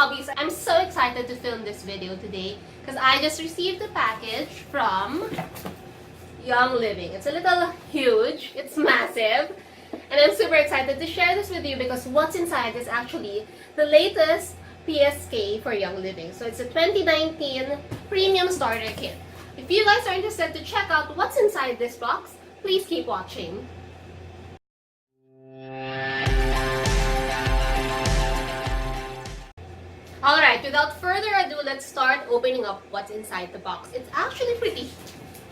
hobbies. I'm so excited to film this video today because I just received a package from Young Living. It's a little huge, it's massive, and I'm super excited to share this with you because what's inside is actually the latest PSK for Young Living. So it's a 2019 Premium Starter Kit. If you guys are interested to check out what's inside this box, please keep watching. Alright, without further ado, let's start opening up what's inside the box. It's actually pretty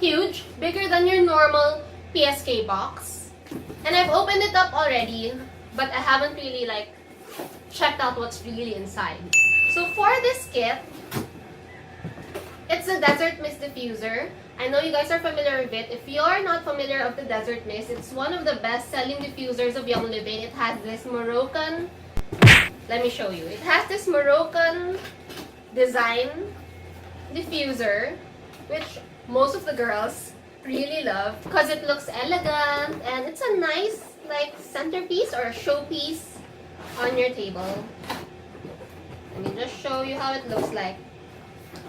huge, bigger than your normal PSK box. And I've opened it up already, but I haven't really checked out what's really inside. So for this kit, it's a Desert Mist Diffuser. I know you guys are familiar with it. If you're not familiar with the Desert Mist, it's one of the best-selling diffusers of Young Living. It has this Moroccan... Let me show you. It has this Moroccan design diffuser, which most of the girls really love because it looks elegant and it's a nice centerpiece or a showpiece on your table. Let me just show you how it looks like.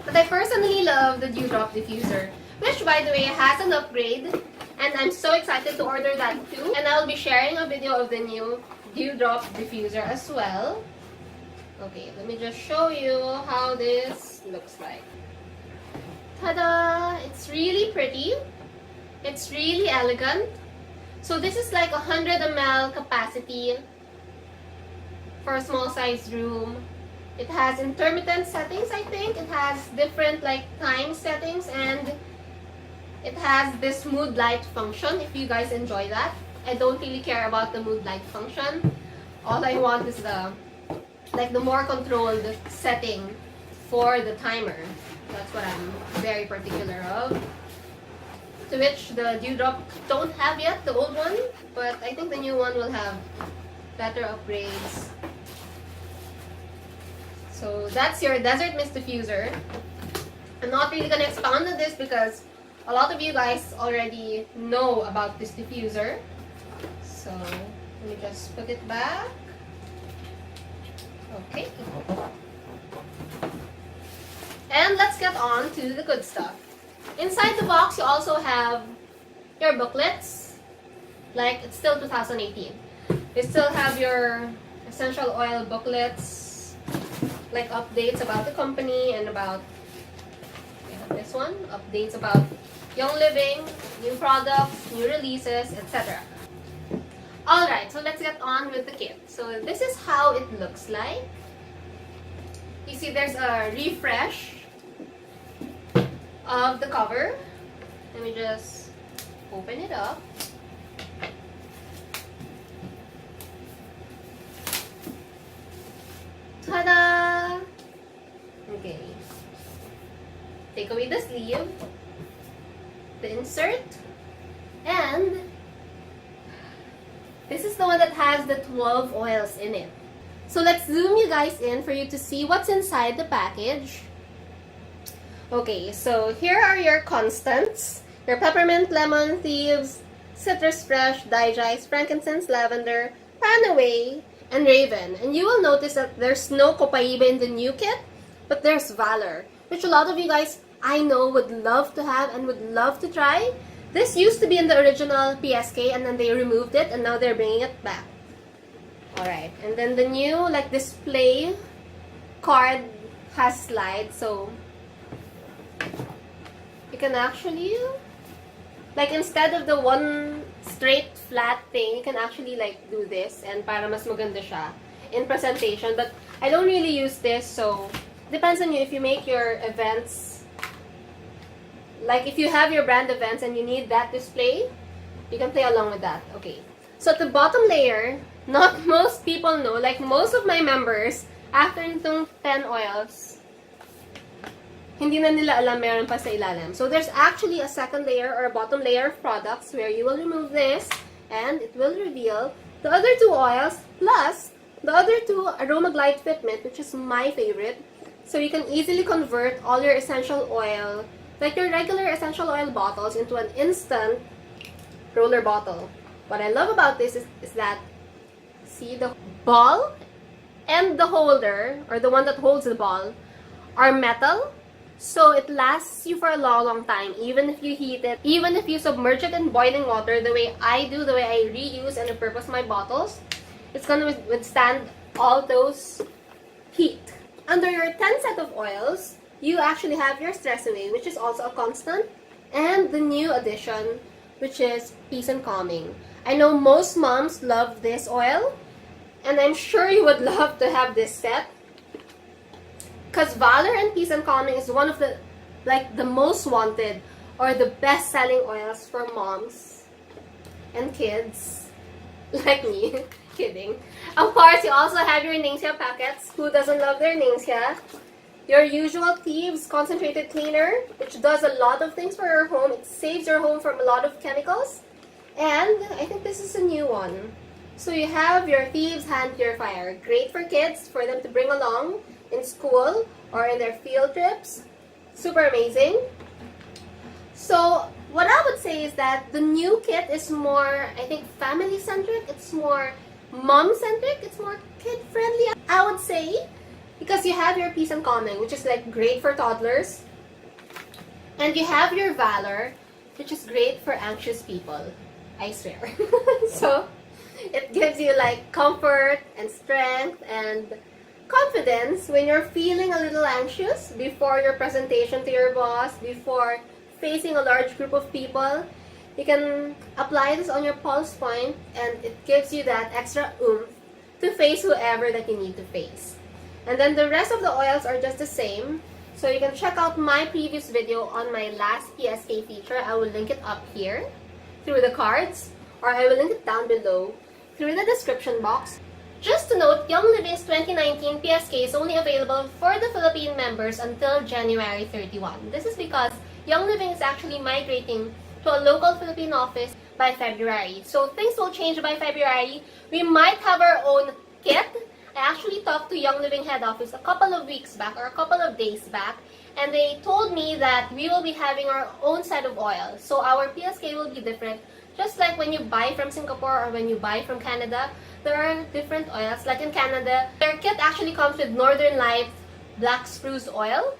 But I personally love the Dewdrop diffuser, which by the way has an upgrade, and I'm so excited to order that too. And I'll be sharing a video of the new Dewdrop diffuser as well. Okay, let me just show you how this looks like. Ta-da! It's really pretty. It's really elegant. So this is like 100 ml capacity for a small sized room. It has intermittent settings, I think. It has different time settings, and it has this mood light function if you guys enjoy that. I don't really care about the mood light function. All I want is the more controlled setting for the timer. That's what I'm very particular of. To which the Dewdrop don't have yet, the old one, but I think the new one will have better upgrades. So that's your Desert Mist Diffuser. I'm not really gonna expound on this because a lot of you guys already know about this diffuser. So let me just put it back. Okay. And let's get on to the good stuff. Inside the box, you also have your booklets. It's still 2018. You still have your essential oil booklets, updates about the company and about this one, updates about Young Living, new products, new releases, etc. Alright, so let's get on with the kit. So this is how it looks like. You see there's a refresh of the cover. Let me just open it up. Ta-da! Okay. Take away the sleeve, the insert, and this is the one that has the 12 oils in it. So let's zoom you guys in for you to see what's inside the package. Okay, so here are your constants. Your peppermint, lemon, thieves, citrus fresh, digest, frankincense, lavender, panaway, and raven. And you will notice that there's no copaiba in the new kit, but there's valor, which a lot of you guys I know would love to have and would love to try. This used to be in the original PSK and then they removed it and now they're bringing it back. Alright, and then the new display card has slides, so you can actually instead of the one straight flat thing, you can actually do this and para mas maganda siya in presentation. But I don't really use this, so depends on you if you make your events. If you have your brand events and you need that display, you can play along with that. Okay. So at the bottom layer, not most people know, most of my members, after itong 10 oils, hindi na nila alam meron pa sa ilalim. So there's actually a second layer or a bottom layer of products where you will remove this and it will reveal the other 2 oils plus the other 2 Aroma Glide Fitment, which is my favorite. So you can easily convert all your essential oil, your regular essential oil bottles, into an instant roller bottle. What I love about this is that, see the ball and the holder, or the one that holds the ball, are metal. So it lasts you for a long, long time, even if you heat it, even if you submerge it in boiling water, the way I do, the way I reuse and repurpose my bottles, it's gonna withstand all those heat. Under your 10 set of oils, you actually have your Stress Away, which is also a constant, and the new addition, which is Peace and Calming. I know most moms love this oil, and I'm sure you would love to have this set. Because Valor and Peace and Calming is one of the, like, the most wanted or the best-selling oils for moms and kids like me. Kidding. Of course, you also have your Ningxia packets. Who doesn't love their Ningxia? Your usual Thieves Concentrated Cleaner, which does a lot of things for your home. It saves your home from a lot of chemicals. And I think this is a new one. So you have your Thieves Hand Purifier. Great for kids, for them to bring along in school or in their field trips. Super amazing. So what I would say is that the new kit is more, I think, family-centric. It's more mom-centric. It's more kid-friendly, I would say. Because you have your Peace and Calming, which is like great for toddlers. And you have your Valor, which is great for anxious people. I swear. So it gives you like comfort and strength and confidence when you're feeling a little anxious before your presentation to your boss, before facing a large group of people. You can apply this on your pulse point, and it gives you that extra oomph to face whoever that you need to face. And then the rest of the oils are just the same. So you can check out my previous video on my last PSK feature. I will link it up here through the cards, or I will link it down below through the description box. Just to note, Young Living's 2019 PSK is only available for the Philippine members until January 31. This is because Young Living is actually migrating to a local Philippine office by February. So things will change by February. We might have our own kit. I actually talked to Young Living head office a couple of weeks back, or a couple of days back, and they told me that we will be having our own set of oils. So our PSK will be different. Just like when you buy from Singapore or when you buy from Canada, there are different oils. Like in Canada, their kit actually comes with Northern Lights Black Spruce Oil,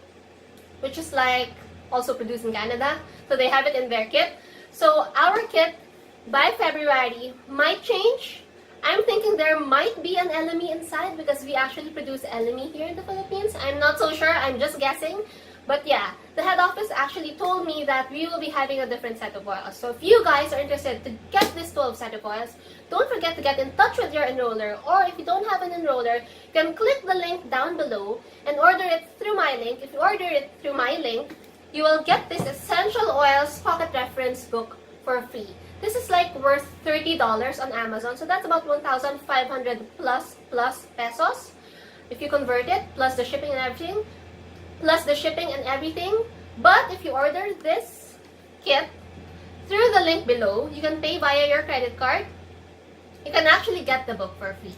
which is like also produced in Canada. So they have it in their kit. So our kit by February might change. I'm thinking there might be an LME inside because we actually produce LME here in the Philippines. I'm not so sure. I'm just guessing. But yeah, the head office actually told me that we will be having a different set of oils. So if you guys are interested to get this 12 set of oils, don't forget to get in touch with your enroller. Or if you don't have an enroller, you can click the link down below and order it through my link. If you order it through my link, you will get this Essential Oils Pocket Reference book for free. This is like worth $30 on Amazon. So that's about 1,500 plus pesos if you convert it, plus the shipping and everything. But if you order this kit through the link below, you can pay via your credit card. You can actually get the book for free.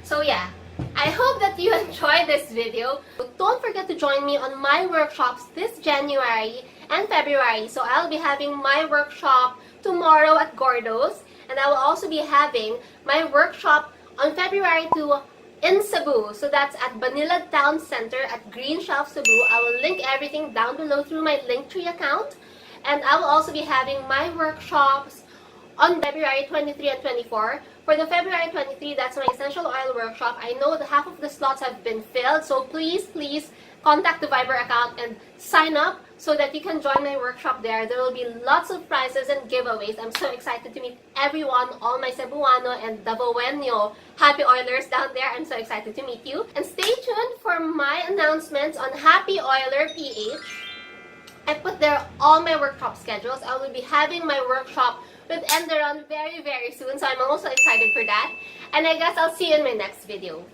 So yeah, I hope that you enjoyed this video. Don't forget to join me on my workshops this January and February. So I'll be having my workshop tomorrow at Gourdo's, and I will also be having my workshop on February 2 in Cebu. So that's at Manila Town Center at Green Shelf, Cebu. I will link everything down below through my Linktree account. And I will also be having my workshops on February 23 and 24. For the February 23, that's my essential oil workshop. I know that half of the slots have been filled, so please contact the Viber account and sign up so that you can join my workshop there. There will be lots of prizes and giveaways. I'm so excited to meet everyone, all my Cebuano and Davaoenyo Happy Oilers down there. I'm so excited to meet you. And stay tuned for my announcements on Happy Oiler PH. I put there all my workshop schedules. I will be having my workshop with Enderon very soon, so I'm also excited for that. And I guess I'll see you in my next video.